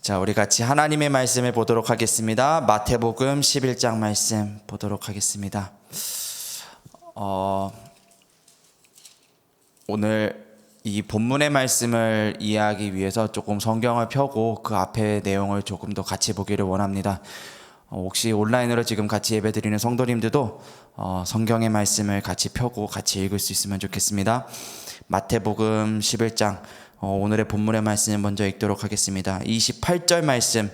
자, 우리 같이 하나님의 말씀을 보도록 하겠습니다. 마태복음 11장 말씀 보도록 하겠습니다. 오늘 이 본문의 말씀을 이해하기 위해서 조금 성경을 펴고 그 앞에 내용을 조금 더 같이 보기를 원합니다. 혹시 온라인으로 지금 같이 예배드리는 성도님들도 성경의 말씀을 같이 펴고 같이 읽을 수 있으면 좋겠습니다. 마태복음 11장 오늘의 본문의 말씀을 먼저 읽도록 하겠습니다. 28절 말씀,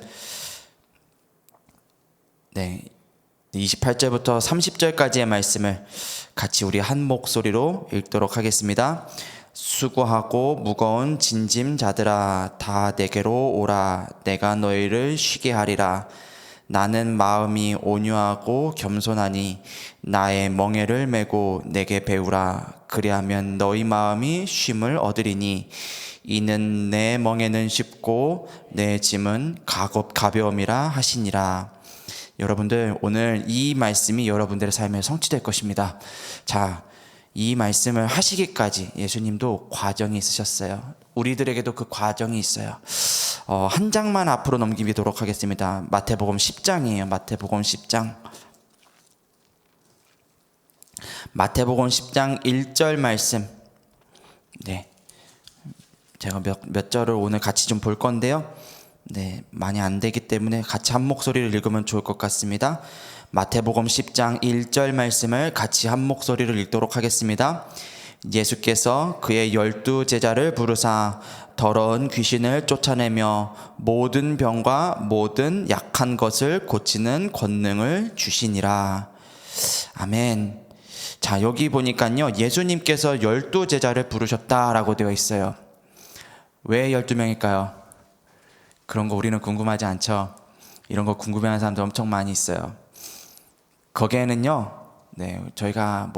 28절부터 30절까지의 말씀을 같이 우리 한 목소리로 읽도록 하겠습니다. 수고하고 무거운 진짐 자들아, 다 내게로 오라. 내가 너희를 쉬게 하리라. 나는 마음이 온유하고 겸손하니 나의 멍에를 메고 내게 배우라. 그리하면 너희 마음이 쉼을 얻으리니 이는 내 멍에는 쉽고 내 짐은 가벼움이라 하시니라. 여러분들, 오늘 이 말씀이 여러분들의 삶에 성취될 것입니다. 자, 이 말씀을 하시기까지 예수님도 과정이 있으셨어요. 우리들에게도 그 과정이 있어요. 한 장만 앞으로 넘기도록 하겠습니다. 마태복음 10장이에요. 마태복음 10장. 마태복음 10장 1절 말씀. 제가 몇 절을 오늘 같이 좀 볼 건데요. 많이 안 되기 때문에 같이 한 목소리를 읽으면 좋을 것 같습니다. 마태복음 10장 1절 말씀을 같이 한 목소리를 읽도록 하겠습니다. 예수께서 그의 12 제자를 부르사 더러운 귀신을 쫓아내며 모든 병과 모든 약한 것을 고치는 권능을 주시니라. 아멘. 자, 여기 보니까요, 예수님께서 12 제자를 부르셨다라고 되어 있어요. 왜 12명일까요? 그런 거 우리는 궁금하지 않죠? 이런 거 궁금해하는 사람들 엄청 많이 있어요. 거기에는요, 저희가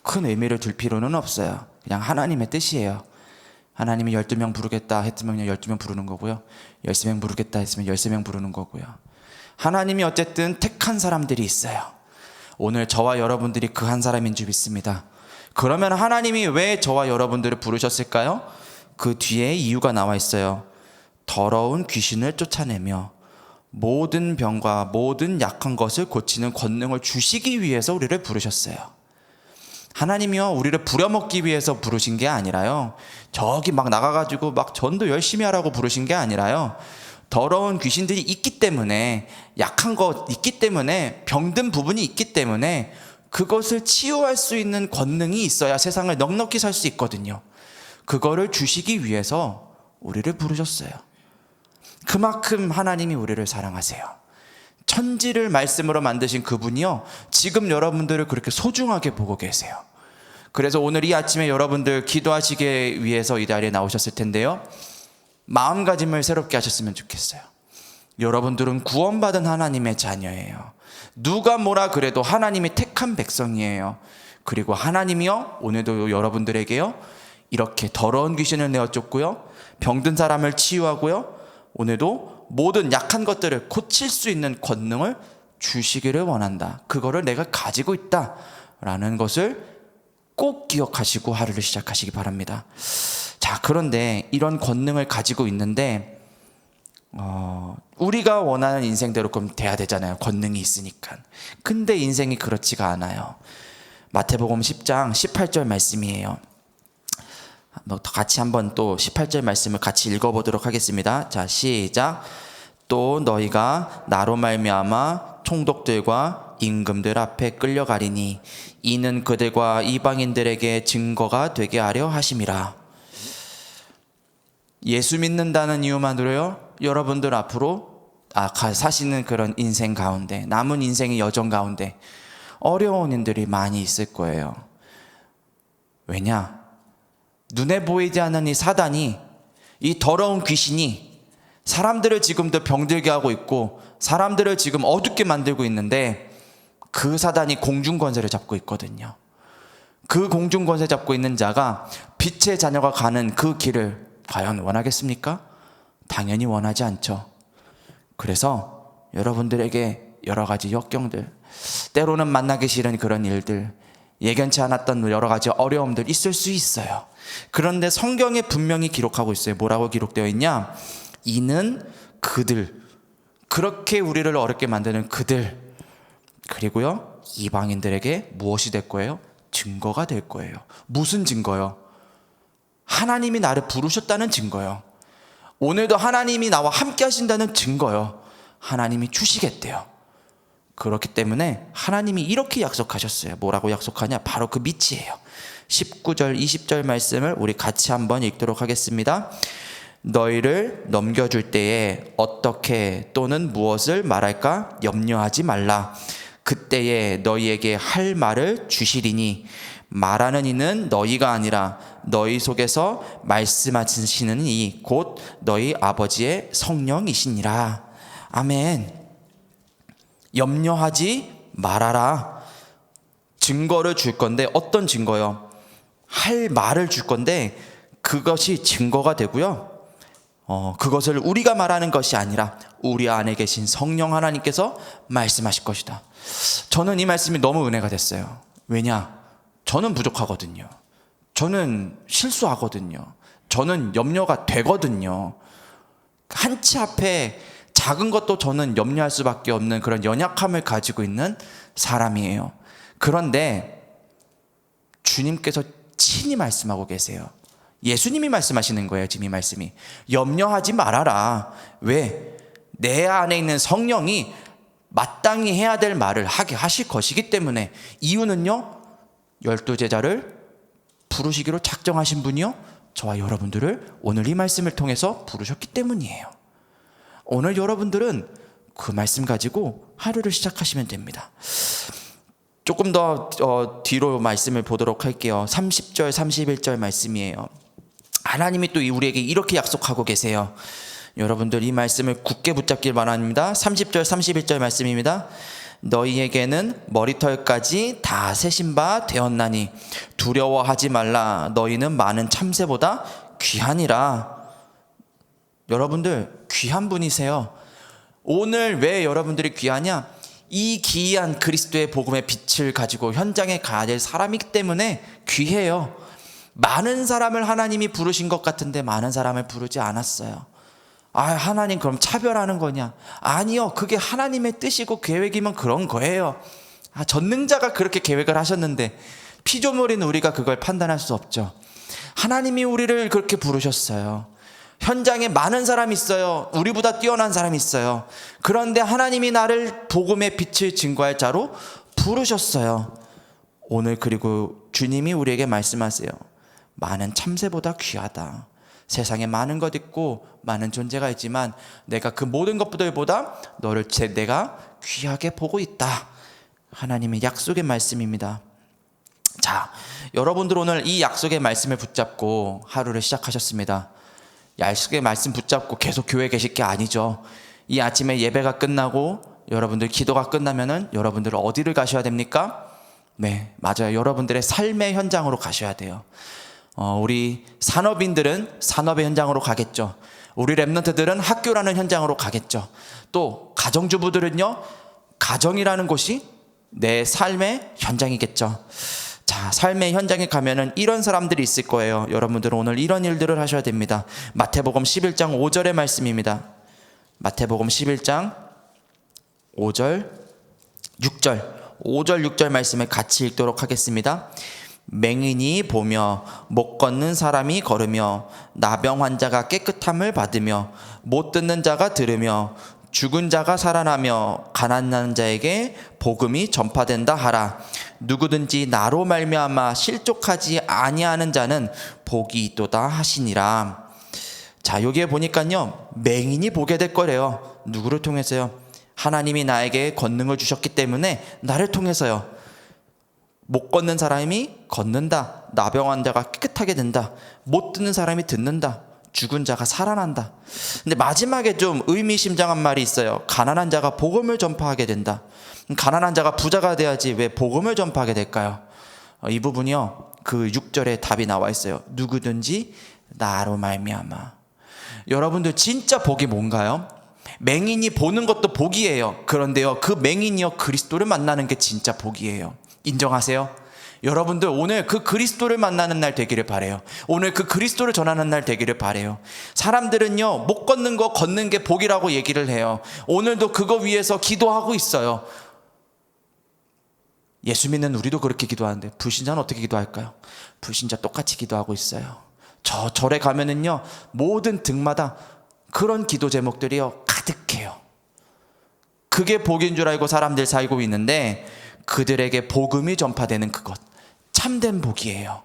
큰 의미를 둘 필요는 없어요. 그냥 하나님의 뜻이에요. 하나님이 12명 부르겠다 했으면 12명 부르는 거고요. 13명 부르겠다 했으면 13명 부르는 거고요. 하나님이 어쨌든 택한 사람들이 있어요. 오늘 저와 여러분들이 그 한 사람인 줄 믿습니다. 그러면 하나님이 왜 저와 여러분들을 부르셨을까요? 그 뒤에 이유가 나와 있어요. 더러운 귀신을 쫓아내며 모든 병과 모든 약한 것을 고치는 권능을 주시기 위해서 우리를 부르셨어요. 하나님이요, 우리를 부려먹기 위해서 부르신 게 아니라요, 저기 막 나가가지고 막 전도 열심히 하라고 부르신 게 아니라요, 더러운 귀신들이 있기 때문에, 약한 것 있기 때문에, 병든 부분이 있기 때문에 그것을 치유할 수 있는 권능이 있어야 세상을 넉넉히 살 수 있거든요. 그거를 주시기 위해서 우리를 부르셨어요. 그만큼 하나님이 우리를 사랑하세요. 천지를 말씀으로 만드신 그분이요, 지금 여러분들을 그렇게 소중하게 보고 계세요. 그래서 오늘 이 아침에 여러분들 기도하시기 위해서 이 자리에 나오셨을 텐데요, 마음가짐을 새롭게 하셨으면 좋겠어요. 여러분들은 구원받은 하나님의 자녀예요. 누가 뭐라 그래도 하나님이 택한 백성이에요. 그리고 하나님이요, 오늘도 여러분들에게요, 이렇게 더러운 귀신을 내어 쫓고요, 병든 사람을 치유하고요, 오늘도 모든 약한 것들을 고칠 수 있는 권능을 주시기를 원한다. 그거를 내가 가지고 있다라는 것을 꼭 기억하시고 하루를 시작하시기 바랍니다. 자, 그런데 이런 권능을 가지고 있는데 우리가 원하는 인생대로 그럼 돼야 되잖아요. 권능이 있으니까. 근데 인생이 그렇지가 않아요. 마태복음 10장 18절 말씀이에요. 같이 한번 또 18절 말씀을 같이 읽어보도록 하겠습니다. 자, 시작. 또 너희가 나로 말미암아 총독들과 임금들 앞에 끌려가리니 이는 그들과 이방인들에게 증거가 되게 하려 하심이라. 예수 믿는다는 이유만으로요, 여러분들 앞으로 사시는 그런 인생 가운데, 남은 인생의 여정 가운데 어려운 일들이 많이 있을 거예요. 왜냐? 눈에 보이지 않는 이 사단이, 이 더러운 귀신이 사람들을 지금도 병들게 하고 있고 사람들을 지금 어둡게 만들고 있는데, 그 사단이 공중권세를 잡고 있거든요. 그 공중권세 잡고 있는 자가 빛의 자녀가 가는 그 길을 과연 원하겠습니까? 당연히 원하지 않죠. 그래서 여러분들에게 여러 가지 역경들, 때로는 만나기 싫은 그런 일들, 예견치 않았던 여러 가지 어려움들 있을 수 있어요. 그런데 성경에 분명히 기록하고 있어요. 뭐라고 기록되어 있냐? 이는 그들, 그렇게 우리를 어렵게 만드는 그들, 그리고요 이방인들에게 무엇이 될 거예요? 증거가 될 거예요. 무슨 증거요? 하나님이 나를 부르셨다는 증거요. 오늘도 하나님이 나와 함께 하신다는 증거요. 하나님이 주시겠대요. 그렇기 때문에 하나님이 이렇게 약속하셨어요. 뭐라고 약속하냐? 바로 그 밑이에요. 19절 20절 말씀을 우리 같이 한번 읽도록 하겠습니다. 너희를 넘겨줄 때에 어떻게 또는 무엇을 말할까 염려하지 말라. 그때에 너희에게 할 말을 주시리니 말하는 이는 너희가 아니라 너희 속에서 말씀하시는 이 곧 너희 아버지의 성령이시니라. 아멘. 염려하지 말아라. 증거를 줄 건데 어떤 증거요? 할 말을 줄 건데 그것이 증거가 되고요. 그것을 우리가 말하는 것이 아니라 우리 안에 계신 성령 하나님께서 말씀하실 것이다. 저는 이 말씀이 너무 은혜가 됐어요. 왜냐? 저는 부족하거든요. 저는 실수하거든요. 저는 염려가 되거든요. 한치 앞에 작은 것도 저는 염려할 수밖에 없는 그런 연약함을 가지고 있는 사람이에요. 그런데 주님께서 친히 말씀하고 계세요. 예수님이 말씀하시는 거예요. 지금 이 말씀이 염려하지 말아라. 왜? 내 안에 있는 성령이 마땅히 해야 될 말을 하게 하실 것이기 때문에. 이유는요, 12제자를 부르시기로 작정하신 분이요, 저와 여러분들을 오늘 이 말씀을 통해서 부르셨기 때문이에요. 오늘 여러분들은 그 말씀 가지고 하루를 시작하시면 됩니다. 조금 더 뒤로 말씀을 보도록 할게요. 30절 31절 말씀이에요. 하나님이 또 우리에게 이렇게 약속하고 계세요. 여러분들 이 말씀을 굳게 붙잡길 바랍니다. 30절 31절 말씀입니다. 너희에게는 머리털까지 다 세신 바 되었나니 두려워하지 말라. 너희는 많은 참새보다 귀하니라. 여러분들 귀한 분이세요. 오늘 왜 여러분들이 귀하냐? 이 기이한 그리스도의 복음의 빛을 가지고 현장에 가야 될 사람이기 때문에 귀해요. 많은 사람을 하나님이 부르신 것 같은데 많은 사람을 부르지 않았어요. 하나님 그럼 차별하는 거냐? 아니요, 그게 하나님의 뜻이고 계획이면 그런 거예요. 전능자가 그렇게 계획을 하셨는데 피조물인 우리가 그걸 판단할 수 없죠. 하나님이 우리를 그렇게 부르셨어요. 현장에 많은 사람이 있어요. 우리보다 뛰어난 사람이 있어요. 그런데 하나님이 나를 복음의 빛을 증거할 자로 부르셨어요. 오늘 그리고 주님이 우리에게 말씀하세요. 많은 참새보다 귀하다. 세상에 많은 것 있고 많은 존재가 있지만 내가 그 모든 것들보다 너를 내가 귀하게 보고 있다. 하나님의 약속의 말씀입니다. 자, 여러분들 오늘 이 약속의 말씀을 붙잡고 하루를 시작하셨습니다. 약속의 말씀 붙잡고 계속 교회에 계실 게 아니죠. 이 아침에 예배가 끝나고 여러분들 기도가 끝나면은 여러분들은 어디를 가셔야 됩니까? 네, 맞아요. 여러분들의 삶의 현장으로 가셔야 돼요. 우리 산업인들은 산업의 현장으로 가겠죠. 우리 랩런트들은 학교라는 현장으로 가겠죠. 또 가정주부들은요, 가정이라는 곳이 내 삶의 현장이겠죠. 자, 삶의 현장에 가면은 이런 사람들이 있을 거예요. 여러분들은 오늘 이런 일들을 하셔야 됩니다. 마태복음 11장 5절의 말씀입니다. 마태복음 11장 5절 6절 5절 6절 말씀을 같이 읽도록 하겠습니다. 맹인이 보며 못 걷는 사람이 걸으며 나병 환자가 깨끗함을 받으며 못 듣는 자가 들으며 죽은 자가 살아나며 가난한 자에게 복음이 전파된다 하라. 누구든지 나로 말미암아 실족하지 아니하는 자는 복이 있도다 하시니라. 자, 여기에 보니까요, 맹인이 보게 될 거래요. 누구를 통해서요? 하나님이 나에게 권능을 주셨기 때문에 나를 통해서요. 못 걷는 사람이 걷는다. 나병 환자가 깨끗하게 된다. 못 듣는 사람이 듣는다. 죽은 자가 살아난다. 근데 마지막에 좀 의미심장한 말이 있어요. 가난한 자가 복음을 전파하게 된다. 가난한 자가 부자가 돼야지 왜 복음을 전파하게 될까요? 이 부분이요, 그 6절에 답이 나와 있어요. 누구든지 나로 말미암아. 여러분들 진짜 복이 뭔가요? 맹인이 보는 것도 복이에요. 그런데요, 그 맹인이요 그리스도를 만나는 게 진짜 복이에요. 인정하세요? 여러분들 오늘 그 그리스도를 만나는 날 되기를 바래요. 오늘 그 그리스도를 전하는 날 되기를 바래요. 사람들은요, 못 걷는 거 걷는 게 복이라고 얘기를 해요. 오늘도 그거 위해서 기도하고 있어요. 예수 믿는 우리도 그렇게 기도하는데 불신자는 어떻게 기도할까요? 불신자 똑같이 기도하고 있어요. 저 절에 가면은요, 모든 등마다 그런 기도 제목들이요 가득해요. 그게 복인 줄 알고 사람들 살고 있는데 그들에게 복음이 전파되는 그것, 참된 복이에요.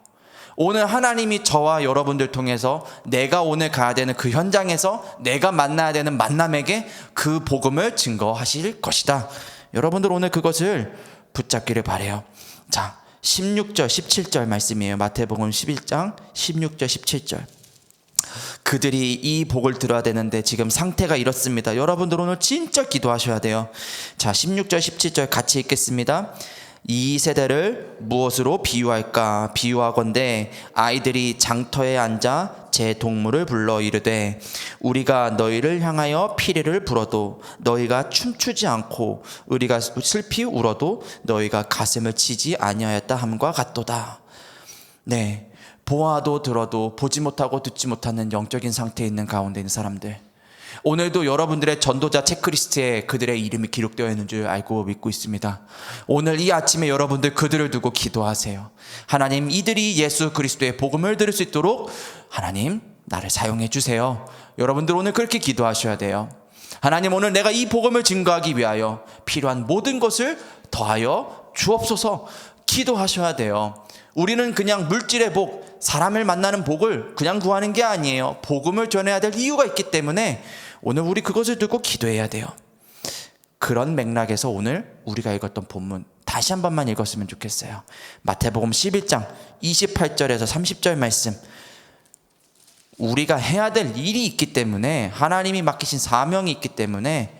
오늘 하나님이 저와 여러분들 통해서 내가 오늘 가야 되는 그 현장에서 내가 만나야 되는 만남에게 그 복음을 증거하실 것이다. 여러분들 오늘 그것을 붙잡기를 바래요. 자, 16절 17절 말씀이에요. 마태복음 11장 16절 17절. 그들이 이 복을 들어야 되는데 지금 상태가 이렇습니다. 여러분들 오늘 진짜 기도하셔야 돼요. 자, 16절 17절 같이 읽겠습니다. 이 세대를 무엇으로 비유할까? 비유하건대 아이들이 장터에 앉아 제 동물을 불러 이르되 우리가 너희를 향하여 피리를 불어도 너희가 춤추지 않고 우리가 슬피 울어도 너희가 가슴을 치지 아니하였다 함과 같도다. 네, 보아도 들어도 보지 못하고 듣지 못하는 영적인 상태에 있는 가운데 있는 사람들, 오늘도 여러분들의 전도자 체크리스트에 그들의 이름이 기록되어 있는 줄 알고 믿고 있습니다. 오늘 이 아침에 여러분들 그들을 두고 기도하세요. 하나님, 이들이 예수 그리스도의 복음을 들을 수 있도록 하나님 나를 사용해 주세요. 여러분들 오늘 그렇게 기도하셔야 돼요. 하나님, 오늘 내가 이 복음을 증거하기 위하여 필요한 모든 것을 더하여 주옵소서. 기도하셔야 돼요. 우리는 그냥 물질의 복, 사람을 만나는 복을 그냥 구하는 게 아니에요. 복음을 전해야 될 이유가 있기 때문에 오늘 우리 그것을 두고 기도해야 돼요. 그런 맥락에서 오늘 우리가 읽었던 본문 다시 한 번만 읽었으면 좋겠어요. 마태복음 11장 28절에서 30절 말씀. 우리가 해야 될 일이 있기 때문에, 하나님이 맡기신 사명이 있기 때문에,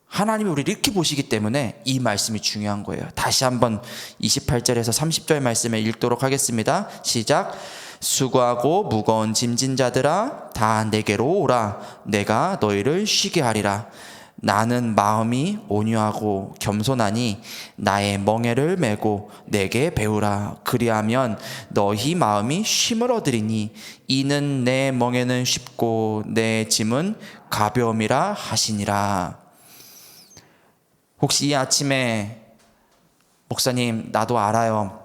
하나님이 우리를 이렇게 보시기 때문에 이 말씀이 중요한 거예요. 다시 한번 28절에서 30절 말씀을 읽도록 하겠습니다. 시작. 수고하고 무거운 짐진 자들아 다 내게로 오라. 내가 너희를 쉬게 하리라. 나는 마음이 온유하고 겸손하니 나의 멍에를 메고 내게 배우라. 그리하면 너희 마음이 쉼을 얻으리니 이는 내 멍에는 쉽고 내 짐은 가벼움이라 하시니라. 혹시 이 아침에 목사님, 나도 알아요,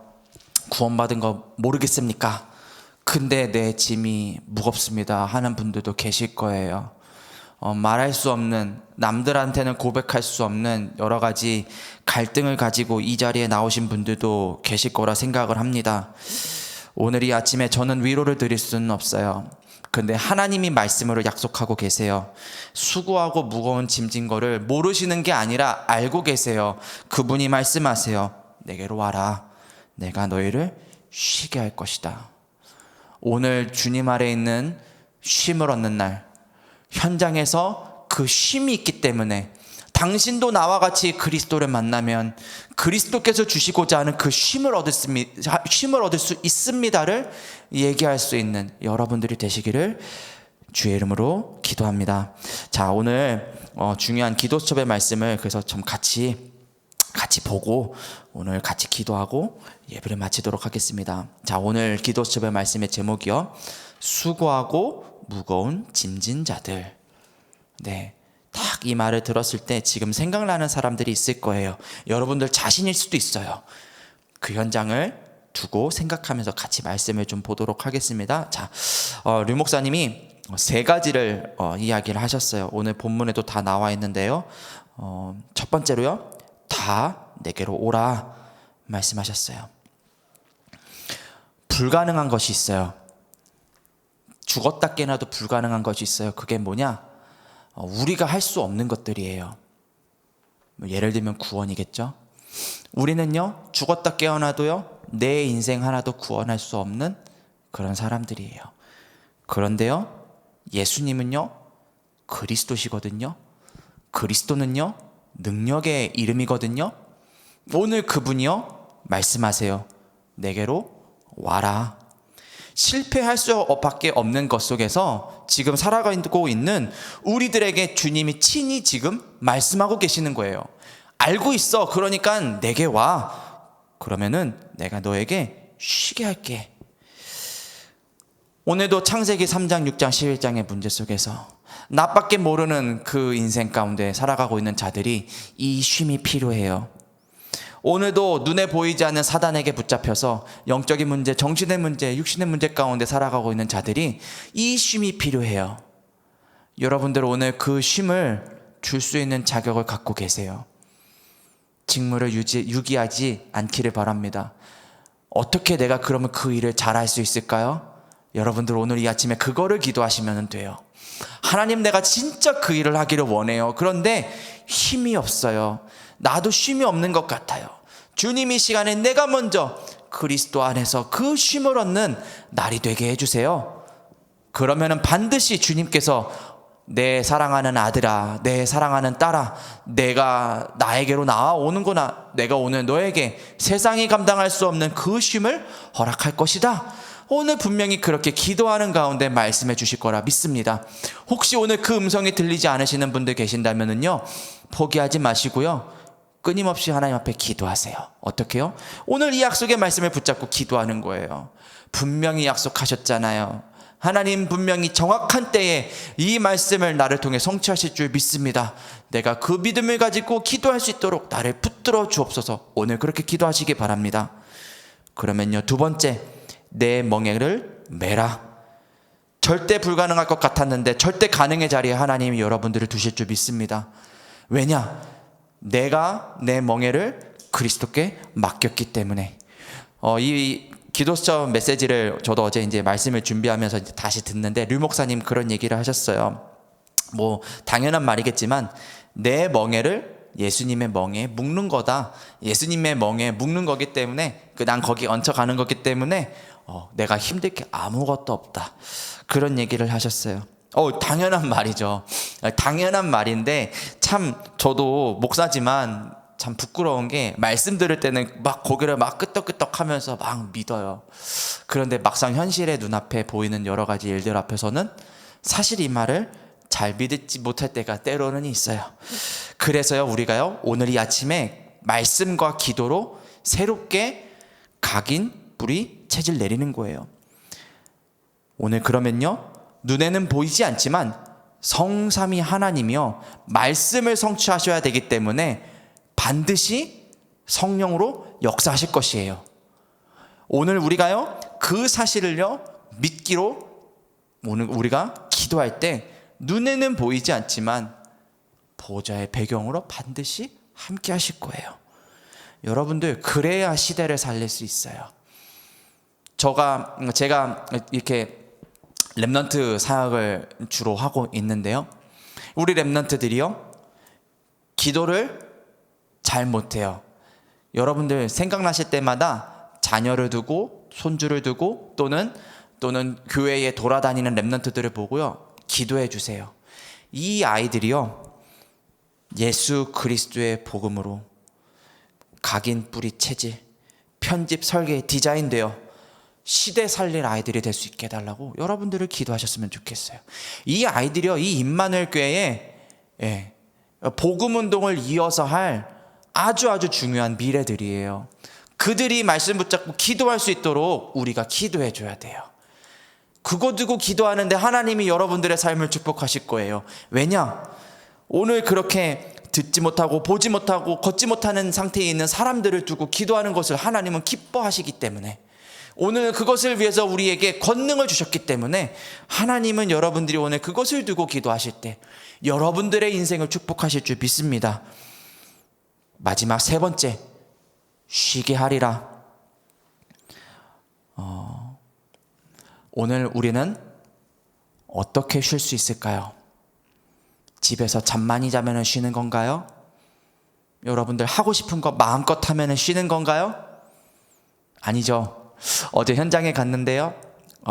구원받은 거 모르겠습니까? 근데 내 짐이 무겁습니다 하는 분들도 계실 거예요. 말할 수 없는, 남들한테는 고백할 수 없는 여러 가지 갈등을 가지고 이 자리에 나오신 분들도 계실 거라 생각을 합니다. 오늘 이 아침에 저는 위로를 드릴 수는 없어요. 근데 하나님이 말씀으로 약속하고 계세요. 수고하고 무거운 짐진 거를 모르시는 게 아니라 알고 계세요. 그분이 말씀하세요. 내게로 와라. 내가 너희를 쉬게 할 것이다. 오늘 주님 아래 있는 쉼을 얻는 날, 현장에서 그 쉼이 있기 때문에 당신도 나와 같이 그리스도를 만나면 그리스도께서 주시고자 하는 그 쉼을 얻을 수 있습니다를 얘기할 수 있는 여러분들이 되시기를 주의 이름으로 기도합니다. 자, 오늘 중요한 기도수첩의 말씀을 그래서 좀 같이 보고 오늘 같이 기도하고 예배를 마치도록 하겠습니다. 자, 오늘 기도수첩의 말씀의 제목이요, 수고하고 무거운 짐진 자들. 네, 딱 이 말을 들었을 때 지금 생각나는 사람들이 있을 거예요. 여러분들 자신일 수도 있어요. 그 현장을 두고 생각하면서 같이 말씀을 좀 보도록 하겠습니다. 자, 류 목사님이 세 가지를 이야기를 하셨어요. 오늘 본문에도 다 나와 있는데요. 첫 번째로요, 다 내게로 오라 말씀하셨어요. 불가능한 것이 있어요. 죽었다 깨어나도 불가능한 것이 있어요. 그게 뭐냐? 우리가 할 수 없는 것들이에요. 예를 들면 구원이겠죠. 우리는요, 죽었다 깨어나도요, 내 인생 하나도 구원할 수 없는 그런 사람들이에요. 그런데요, 예수님은요, 그리스도시거든요. 그리스도는요, 능력의 이름이거든요. 오늘 그분이요, 말씀하세요. 내게로 와라. 실패할 수밖에 없는 것 속에서 지금 살아가고 있는 우리들에게 주님이 친히 지금 말씀하고 계시는 거예요. 알고 있어. 그러니까 내게 와. 그러면은 내가 너에게 쉬게 할게. 오늘도 창세기 3장, 6장, 11장의 문제 속에서 나밖에 모르는 그 인생 가운데 살아가고 있는 자들이 이 쉼이 필요해요. 오늘도 눈에 보이지 않는 사단에게 붙잡혀서 영적인 문제, 정신의 문제, 육신의 문제 가운데 살아가고 있는 자들이 이 쉼이 필요해요. 여러분들 오늘 그 쉼을 줄 수 있는 자격을 갖고 계세요. 직무를 유기하지 않기를 바랍니다. 어떻게 내가 그러면 그 일을 잘할 수 있을까요? 여러분들 오늘 이 아침에 그거를 기도하시면 돼요. 하나님, 내가 진짜 그 일을 하기를 원해요. 그런데 힘이 없어요. 나도 쉼이 없는 것 같아요. 주님, 이 시간에 내가 먼저 그리스도 안에서 그 쉼을 얻는 날이 되게 해주세요. 그러면은 반드시 주님께서 내 사랑하는 아들아, 내 사랑하는 딸아, 내가 나에게로 나와오는구나. 내가 오늘 너에게 세상이 감당할 수 없는 그 쉼을 허락할 것이다. 오늘 분명히 그렇게 기도하는 가운데 말씀해 주실 거라 믿습니다. 혹시 오늘 그 음성이 들리지 않으시는 분들 계신다면요, 포기하지 마시고요, 끊임없이 하나님 앞에 기도하세요. 어떻게요? 오늘 이 약속의 말씀을 붙잡고 기도하는 거예요. 분명히 약속하셨잖아요. 하나님 분명히 정확한 때에 이 말씀을 나를 통해 성취하실 줄 믿습니다. 내가 그 믿음을 가지고 기도할 수 있도록 나를 붙들어 주옵소서. 오늘 그렇게 기도하시기 바랍니다. 그러면요, 두 번째, 내 멍에를 메라. 절대 불가능할 것 같았는데 절대 가능의 자리에 하나님이 여러분들을 두실 줄 믿습니다. 왜냐? 내가 내 멍에를 그리스도께 맡겼기 때문에. 이 기도서 메시지를 저도 어제 이제 말씀을 준비하면서 이제 다시 듣는데 류 목사님 그런 얘기를 하셨어요. 뭐 당연한 말이겠지만 내 멍에를 예수님의 멍에 묶는 거다. 예수님의 멍에 묶는 거기 때문에 난 거기 얹혀가는 거기 때문에 내가 힘들 게 아무것도 없다. 그런 얘기를 하셨어요. 당연한 말이죠. 당연한 말인데 참 저도 목사지만 참 부끄러운 게 말씀 들을 때는 막 고개를 막 끄덕끄덕 하면서 막 믿어요. 그런데 막상 현실의 눈앞에 보이는 여러 가지 일들 앞에서는 사실 이 말을 잘 믿지 못할 때가 때로는 있어요. 그래서요, 우리가요, 오늘 이 아침에 말씀과 기도로 새롭게 각인, 뿌리, 채질 내리는 거예요. 오늘 그러면요, 눈에는 보이지 않지만 성삼위 하나님이요, 말씀을 성취하셔야 되기 때문에 반드시 성령으로 역사하실 것이에요. 오늘 우리가요, 그 사실을요, 믿기로 오늘 우리가 기도할 때 눈에는 보이지 않지만 보좌의 배경으로 반드시 함께 하실 거예요. 여러분들, 그래야 시대를 살릴 수 있어요. 제가 이렇게 렘넌트 사역을 주로 하고 있는데요, 우리 렘넌트들이요, 기도를 잘 못해요. 여러분들 생각나실 때마다 자녀를 두고 손주를 두고 또는 교회에 돌아다니는 렘넌트들을 보고요, 기도해 주세요. 이 아이들이요, 예수 그리스도의 복음으로 각인, 뿌리, 체질, 편집, 설계, 디자인되어 시대 살릴 아이들이 될 수 있게 해달라고 여러분들을 기도하셨으면 좋겠어요. 이 아이들이요, 이 임마누엘 교회에 복음 운동을 이어서 할 아주 중요한 미래들이에요. 그들이 말씀 붙잡고 기도할 수 있도록 우리가 기도해 줘야 돼요. 그거 두고 기도하는데 하나님이 여러분들의 삶을 축복하실 거예요. 왜냐? 오늘 그렇게 듣지 못하고 보지 못하고 걷지 못하는 상태에 있는 사람들을 두고 기도하는 것을 하나님은 기뻐하시기 때문에, 오늘 그것을 위해서 우리에게 권능을 주셨기 때문에 하나님은 여러분들이 오늘 그것을 두고 기도하실 때 여러분들의 인생을 축복하실 줄 믿습니다. 마지막 세 번째, 쉬게 하리라. 오늘 우리는 어떻게 쉴 수 있을까요? 집에서 잠만이 자면 쉬는 건가요? 여러분들 하고 싶은 거 마음껏 하면 쉬는 건가요? 아니죠. 어제 현장에 갔는데요,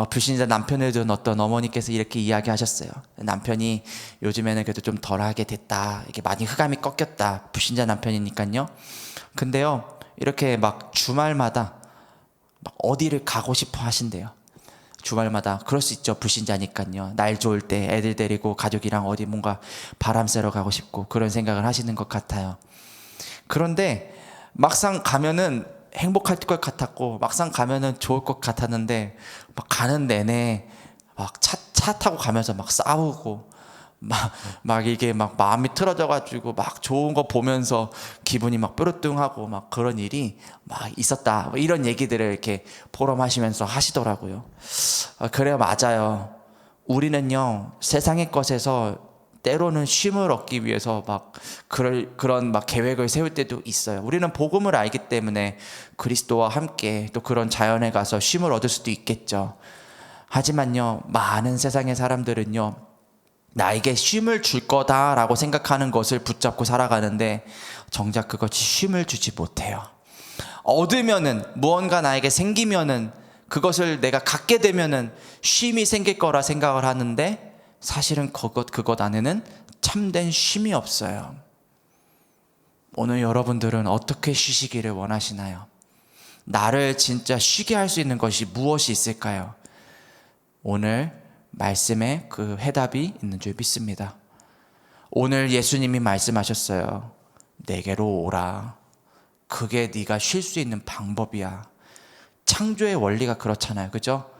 불신자 남편을 둔 어떤 어머니께서 이렇게 이야기하셨어요. 남편이 요즘에는 그래도 좀 덜하게 됐다, 이게 많이 흑암이 꺾였다, 불신자 남편이니까요. 근데요, 이렇게 막 주말마다 막 어디를 가고 싶어 하신대요. 주말마다. 그럴 수 있죠, 불신자니까요. 날 좋을 때 애들 데리고 가족이랑 어디 뭔가 바람 쐬러 가고 싶고 그런 생각을 하시는 것 같아요. 그런데 막상 가면은 행복할 것 같았고 막상 가면은 좋을 것 같았는데 막 가는 내내 막 차 타고 가면서 막 싸우고 막 이게 막 마음이 틀어져가지고 막 좋은 거 보면서 기분이 막 뾰루뚱하고 막 그런 일이 막 있었다. 뭐 이런 얘기들을 이렇게 포럼하시면서 하시더라고요. 그래요, 맞아요. 우리는요 세상의 것에서 때로는 쉼을 얻기 위해서 막 그런 막 계획을 세울 때도 있어요. 우리는 복음을 알기 때문에 그리스도와 함께 또 그런 자연에 가서 쉼을 얻을 수도 있겠죠. 하지만요, 많은 세상의 사람들은요, 나에게 쉼을 줄 거다라고 생각하는 것을 붙잡고 살아가는데 정작 그것이 쉼을 주지 못해요. 얻으면은 무언가 나에게 생기면은 그것을 내가 갖게 되면은 쉼이 생길 거라 생각을 하는데 사실은 그것 안에는 참된 쉼이 없어요. 오늘 여러분들은 어떻게 쉬시기를 원하시나요? 나를 진짜 쉬게 할 수 있는 것이 무엇이 있을까요? 오늘 말씀에 그 해답이 있는 줄 믿습니다. 오늘 예수님이 말씀하셨어요. 내게로 오라. 그게 네가 쉴 수 있는 방법이야. 창조의 원리가 그렇잖아요. 그죠?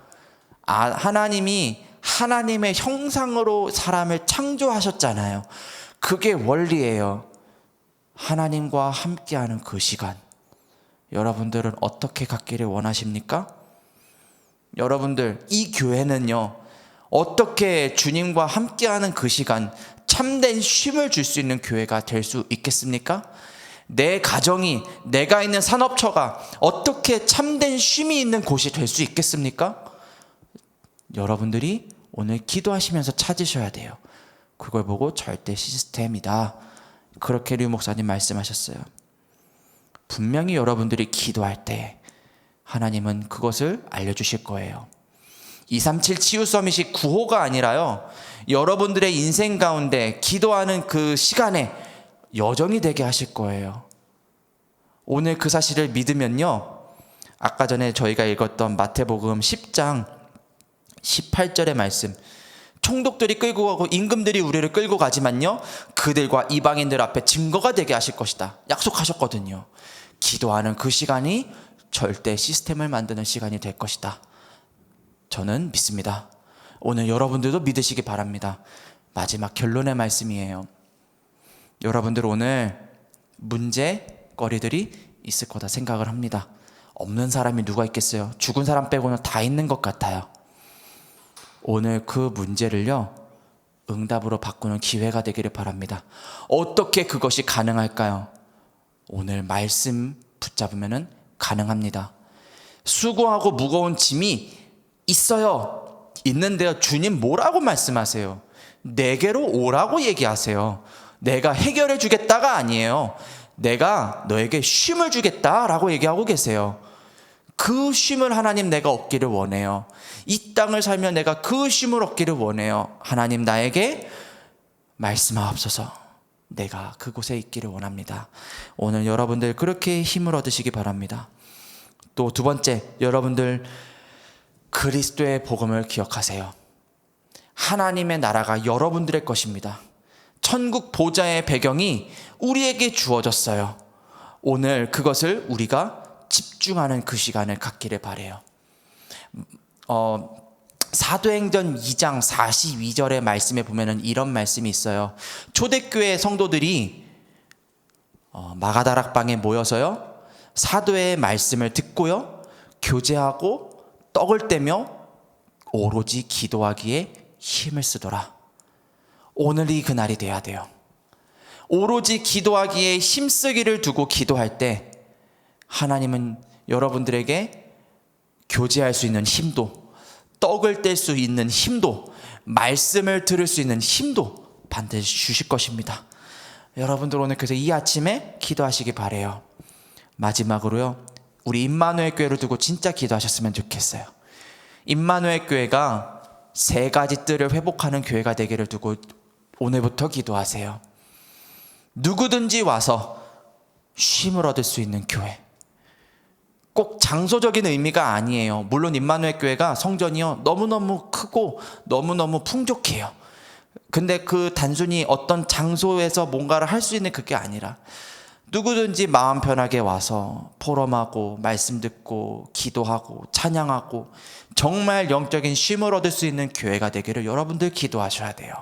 하나님이 하나님의 형상으로 사람을 창조하셨잖아요. 그게 원리예요. 하나님과 함께하는 그 시간. 여러분들은 어떻게 갖기를 원하십니까? 여러분들, 이 교회는요, 어떻게 주님과 함께하는 그 시간, 참된 쉼을 줄 수 있는 교회가 될 수 있겠습니까? 내 가정이, 내가 있는 산업처가 어떻게 참된 쉼이 있는 곳이 될 수 있겠습니까? 여러분들이 오늘 기도하시면서 찾으셔야 돼요. 그걸 보고 절대 시스템이다. 그렇게 류 목사님 말씀하셨어요. 분명히 여러분들이 기도할 때 하나님은 그것을 알려주실 거예요. 237 치유 서밋이 구호가 아니라요, 여러분들의 인생 가운데 기도하는 그 시간에 여정이 되게 하실 거예요. 오늘 그 사실을 믿으면요, 아까 전에 저희가 읽었던 마태복음 10장 18절의 말씀, 총독들이 끌고 가고 임금들이 우리를 끌고 가지만요, 그들과 이방인들 앞에 증거가 되게 하실 것이다 약속하셨거든요. 기도하는 그 시간이 절대 시스템을 만드는 시간이 될 것이다. 저는 믿습니다. 오늘 여러분들도 믿으시기 바랍니다. 마지막 결론의 말씀이에요. 여러분들 오늘 문제거리들이 있을 거다 생각을 합니다. 없는 사람이 누가 있겠어요? 죽은 사람 빼고는 다 있는 것 같아요. 오늘 그 문제를요, 응답으로 바꾸는 기회가 되기를 바랍니다. 어떻게 그것이 가능할까요? 오늘 말씀 붙잡으면 가능합니다. 수고하고 무거운 짐이 있어요. 있는데요, 주님 뭐라고 말씀하세요? 내게로 오라고 얘기하세요. 내가 해결해 주겠다가 아니에요. 내가 너에게 쉼을 주겠다라고 얘기하고 계세요. 그 쉼을 하나님 내가 얻기를 원해요. 이 땅을 살면 내가 그 쉼을 얻기를 원해요. 하나님 나에게 말씀하옵소서. 내가 그곳에 있기를 원합니다. 오늘 여러분들 그렇게 힘을 얻으시기 바랍니다. 또 두 번째, 여러분들 그리스도의 복음을 기억하세요. 하나님의 나라가 여러분들의 것입니다. 천국 보좌의 배경이 우리에게 주어졌어요. 오늘 그것을 우리가 집중하는 그 시간을 갖기를 바라요. 사도행전 2장 42절의 말씀에 보면은 이런 말씀이 있어요. 초대교회 성도들이 마가다락방에 모여서요, 사도의 말씀을 듣고요, 교제하고 떡을 떼며 오로지 기도하기에 힘을 쓰더라. 오늘이 그날이 돼야 돼요. 오로지 기도하기에 힘쓰기를 두고 기도할 때 하나님은 여러분들에게 교제할 수 있는 힘도, 떡을 뗄 수 있는 힘도, 말씀을 들을 수 있는 힘도 반드시 주실 것입니다. 여러분들 오늘 그래서 이 아침에 기도하시기 바라요. 마지막으로요, 우리 임마누엘 교회를 두고 진짜 기도하셨으면 좋겠어요. 임마누엘 교회가 세 가지 뜰을 회복하는 교회가 되기를 두고 오늘부터 기도하세요. 누구든지 와서 쉼을 얻을 수 있는 교회. 꼭 장소적인 의미가 아니에요. 물론 임마누엘 교회가 성전이요, 너무너무 크고 너무너무 풍족해요. 근데 그 단순히 어떤 장소에서 뭔가를 할 수 있는 그게 아니라 누구든지 마음 편하게 와서 포럼하고 말씀 듣고 기도하고 찬양하고 정말 영적인 쉼을 얻을 수 있는 교회가 되기를 여러분들 기도하셔야 돼요.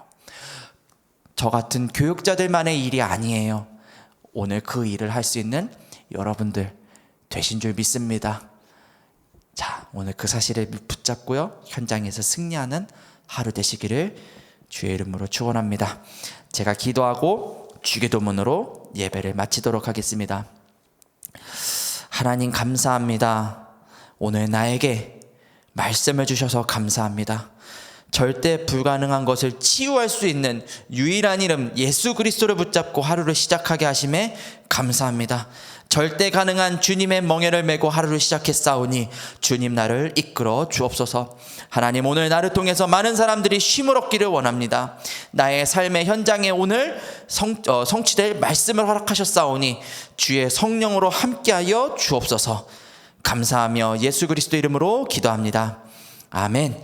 저 같은 교육자들만의 일이 아니에요. 오늘 그 일을 할 수 있는 여러분들 되신 줄 믿습니다. 자, 오늘 그 사실을 붙잡고요, 현장에서 승리하는 하루 되시기를 주의 이름으로 축원합니다. 제가 기도하고 주기도문으로 예배를 마치도록 하겠습니다. 하나님 감사합니다. 오늘 나에게 말씀을 주셔서 감사합니다. 절대 불가능한 것을 치유할 수 있는 유일한 이름 예수 그리스도를 붙잡고 하루를 시작하게 하심에 감사합니다. 절대 가능한 주님의 멍에를 메고 하루를 시작했사오니 주님 나를 이끌어 주옵소서. 하나님, 오늘 나를 통해서 많은 사람들이 쉼을 얻기를 원합니다. 나의 삶의 현장에 오늘 성취될 말씀을 허락하셨사오니 주의 성령으로 함께하여 주옵소서. 감사하며 예수 그리스도 이름으로 기도합니다. 아멘.